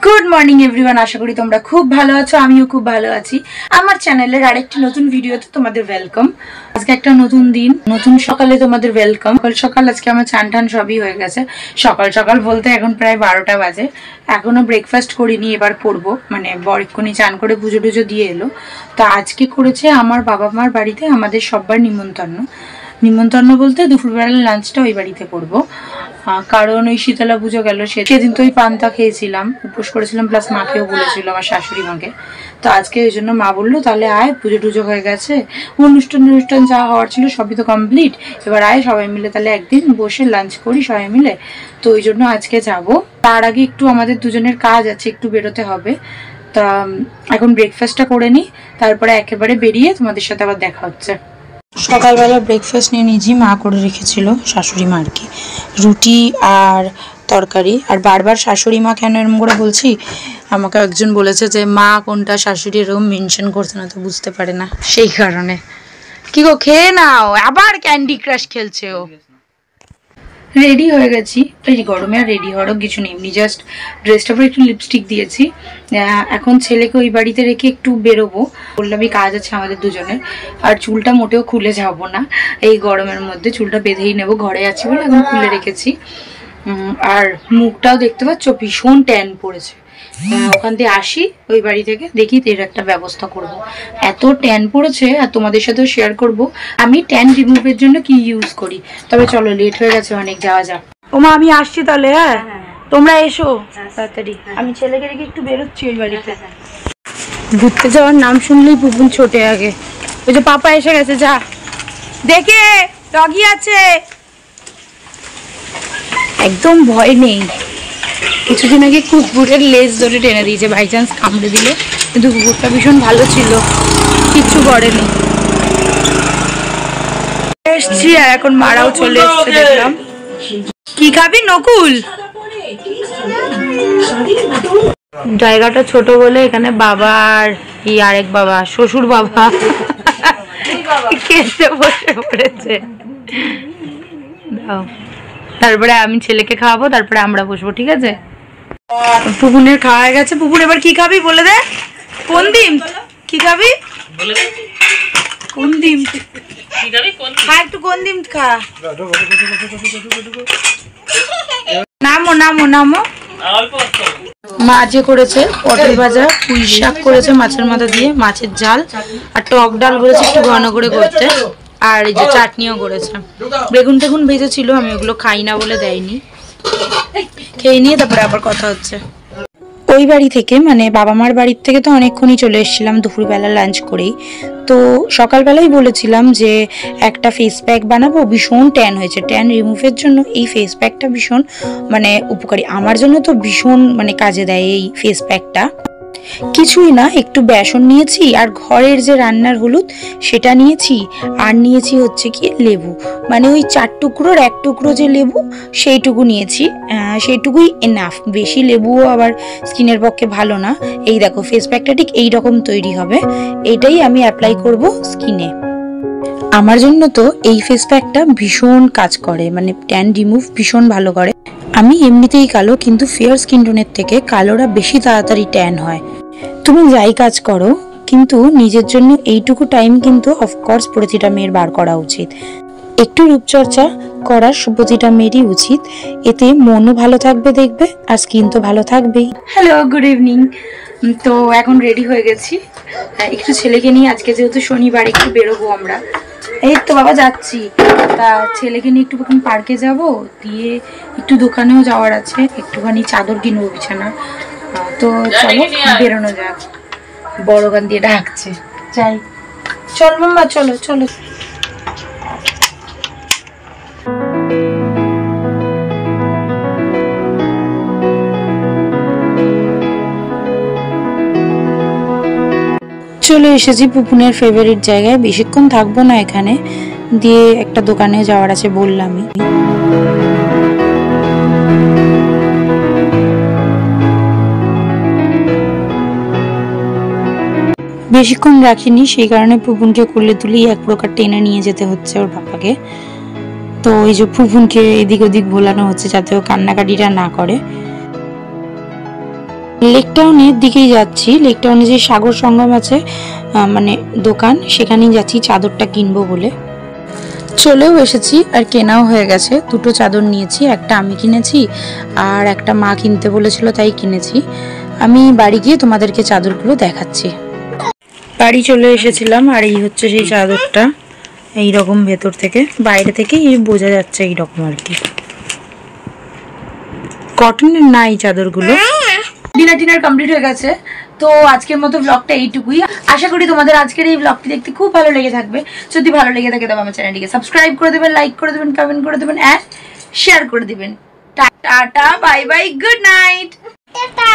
Good morning everyone, আশা করি তোমরা খুব ভালো আছো। আমিও খুব ভালো আছি। আমার চ্যানেলের আরেকটি নতুন ভিডিওতে তোমাদের ওয়েলকাম। আজকে একটা নতুন দিন, নতুন সকালে তোমাদের ওয়েলকাম। সকাল সকাল আজকে আমার চান টান সবই হয়ে গেছে। সকাল সকাল বলতে এখন প্রায় 12টা বাজে। এখনো ব্রেকফাস্ট করিনি, এবার করবো। মানে বর এক্ষুনি চান করে পুজো টুজো দিয়ে এলো। তো আজকে করেছে আমার বাবা মার বাড়িতে আমাদের সব্বার নিমন্ত্রণ বলতে দুপুরবেলার লাঞ্চটা ওই বাড়িতে করবো। কারণ ওই শীতলা পুজো গেল, সেদিন তো ওই পান্তা খেয়েছিলাম, উপোস করেছিলাম, প্লাস মাকেও বলেছিল, আমার শাশুড়ি মাকে। তো আজকে ওই জন্য মা বললো তাহলে আয়, পুজো টুজো হয়ে গেছে, অনুষ্ঠান যা হওয়ার ছিল সবই তো কমপ্লিট, এবার আয় সবাই মিলে তাহলে একদিন বসে লাঞ্চ করি সবাই মিলে। তো ওই জন্য আজকে যাব। তার আগে একটু আমাদের দুজনের কাজ আছে, একটু বেরোতে হবে। তা এখন ব্রেকফাস্টটা করে নিই, তারপরে একেবারে বেরিয়ে তোমাদের সাথে আবার দেখা হচ্ছে। সকালবেলা ব্রেকফাস্ট নিয়ে নিয়েছি, মা করে রেখেছিল শাশুড়ি মা আর কি, রুটি আর তরকারি। আর বারবার শাশুড়ি মা কেন এরকম করে বলছি, আমাকে একজন বলেছে যে মা কোনটা শাশুড়ি এরকম মেনশন করছে না, তো বুঝতে পারে না, সেই কারণে। কি গো, খেয়ে নাও, আবার ক্যান্ডি ক্রাশ খেলছে ও। রেডি হয়ে গেছি, এই গরমে আর রেডি হওয়ারও কিছু নেই, এমনি জাস্ট ড্রেসটার পরে একটু লিপস্টিক দিয়েছি। এখন ছেলেকে ওই বাড়িতে রেখে একটু বেরোবো, বললামই কাজ আছে আমাদের দুজনের। আর চুলটা মোটেও খুলে যাবো না, এই গরমের মধ্যে চুলটা বেঁধেই নেবো, ঘরে আছি বলে এখন খুলে রেখেছি। আর মুখটাও দেখতে পাচ্ছ ভীষণ ট্যান পড়েছে। ওখান থেকে আসি ওই বাড়ি থেকে, দেখি এর একটা ব্যবস্থা করব। এত ট্যান পড়েছে, আর তোমাদের সাথেও শেয়ার করব আমি ট্যান রিমুভের জন্য কি ইউজ করি। তবে চলো, লেট হয়ে গেছে অনেক, যাওয়া যাক। ওমা আমি আসছি তাহলে, হ্যাঁ তোমরা এসো তাড়াতাড়ি। আমি ছেলেকে রেখে একটু বেরোচ্ছি ওই বাড়িতে। ঘুরতে যাওয়ার নাম শুনলেই পুপুন ছোটে আগে। ওই যে পাপা এসে গেছে, যা দেখে, ডগি আছে, একদম ভয় নেই। কিছুদিন আগে কুকুরের লেজ ধরে টেনে দিয়েছে, বাই চান্স কামড়ে দিলে, কিন্তু কুকুরটা ভীষণ ভালো ছিল, কিচ্ছু করেনি। এসছি আর এখন মারাও চলে এসছে দেখলাম। কি খাবি নকুল? জায়গাটা ছোট বলে এখানে বাবা আর আরেক বাবা, শ্বশুর বাবা খেতে বসে পড়েছে। দাও, তারপরে আমি ছেলেকে খাওয়াবো, তারপরে আমরা বসবো, ঠিক আছে? পুপুনের খাওয়া হয়ে গেছে। পুপুন এবার কি খাবি বলে দে। কোন ডিম? কি খাবি? কোন ডিম খা, একটু কোন ডিম খা। নামো নামো নামো। মা যে করেছে পটল ভাজা, পুঁই শাক করেছে মাছের মাথা দিয়ে, মাছের ঝাল, আর টক ডাল করেছে একটু ঘন করে করতে, আর এই যে চাটনিও করেছে। বেগুন টেগুন ভেজেছিল, আমি ওগুলো খাই না বলে দেয়নি। খেয়ে নিয়ে তারপরে আবার কথা হচ্ছে। ওই বাড়ি থেকে, মানে বাবা মার বাড়ির থেকে তো অনেকক্ষণই চলে এসেছিলাম দুপুরবেলা লাঞ্চ করেই। তো সকালবেলাই বলেছিলাম যে একটা ফেস প্যাক বানাবো, ভীষণ ট্যান হয়েছে, ট্যান রিমুভের জন্য এই ফেস প্যাকটা ভীষণ মানে উপকারী। আমার জন্য তো ভীষণ মানে কাজে দেয় এই ফেস প্যাকটা। কিছুই না, একটু বেসন নিয়েছি, আর ঘরের যে রান্নার হলুদ সেটা নিয়েছি, আর নিয়েছি হচ্ছে কি লেবু, মানে ওই 4 টুকরোর 1 টুকরো যে লেবু সেইটুকু নিয়েছি। সেইটুকুই এনাফ, বেশি লেবুও আবার স্কিনের পক্ষে ভালো না। এই দেখো ফেস প্যাকটা ঠিক এই রকম তৈরি হবে, এটাই আমি অ্যাপ্লাই করব স্কিনে। আমার জন্য তো এই ফেস প্যাকটা ভীষণ কাজ করে, মানে ট্যান রিমুভ ভীষণ ভালো করে। আমি এমনিতেই কালো, কিন্তু ফেয়ার স্কিন টোনের থেকে কালোরা বেশি তাড়াতাড়ি ট্যান হয়। তুমি যাই কাজ করো, কিন্তু নিজের জন্য এইটুকু টাইম কিন্তু অফকোর্স প্রতিটা মেয়ের বার করা উচিত। একটু রূপচর্চা করার প্রতিটা মেয়েরই উচিত, এতে মনও ভালো থাকবে দেখবে, আর স্কিন তো ভালো থাকবেই। Hello, good evening. তো এখন রেডি হয়ে গেছি, একটু ছেলেকে নিয়ে, আজকে যেহেতু শনিবার একটু বেরোবো আমরা। এই তো বাবা যাচ্ছি। তা ছেলেকে নিয়ে একটু পার্কে যাব, দিয়ে একটু দোকানেও যাওয়ার আছে, একটুখানি চাদর কিনবো বিছানা। তো চলো বেরোনো যাক। বড় গান দিয়ে ডাকছে, যাই। চল মাম্মা, চলো চলো। চলে এসেছি পুপুনের ফেভারিট জায়গায়, বেশিক্ষণ থাকবো না এখানে, দিয়ে একটা দোকানে যাওয়ার আছে বললামই। বেশিক্ষণ রাখিনি, সেই কারণে পুপুনকে কোলে তুলেই এক প্রকার টেনে নিয়ে যেতে হচ্ছে ওর পাপাকে। তো এই যে পুপুনকে এদিক ওদিক ভোলানো হচ্ছে যাতে ও কান্নাকাটিটা না করে। লেক টাউনের দিকেই যাচ্ছি। লেক টাউনে যে সাগর সঙ্গম আছে মানে দোকান, সেখানেই যাচ্ছি চাদরটা কিনবো বলে। চলেও এসেছি আর কেনাও হয়ে গেছে। দুটো চাদর নিয়েছি, একটা আমি কিনেছি আর একটা মা কিনতে বলেছিল তাই কিনেছি। আমি বাড়ি গিয়ে তোমাদেরকে চাদরগুলো দেখাচ্ছি। বাড়ি চলে এসেছিলাম আর এই হচ্ছে সেই চাদরটা। এই রকম ভেতর থেকে, বাইরে থেকে বোঝা যাচ্ছে এই রকম আর কি। কটনের না এই চাদরগুলো। ডিনার কমপ্লিট হয়ে গেছে। তো আজকের মতো ব্লগটা এইটুকুই। আশা করি তোমাদের আজকের এই ব্লগটি দেখতে খুব ভালো লেগে থাকবে। যদি ভালো লেগে থাকে তবে আমার চ্যানেলটিকে সাবস্ক্রাইব করে দেবেন, লাইক করে দেবেন, কমেন্ট করে দেবেন এন্ড শেয়ার করে দিবেন। Tata, bye bye, good night. Tata.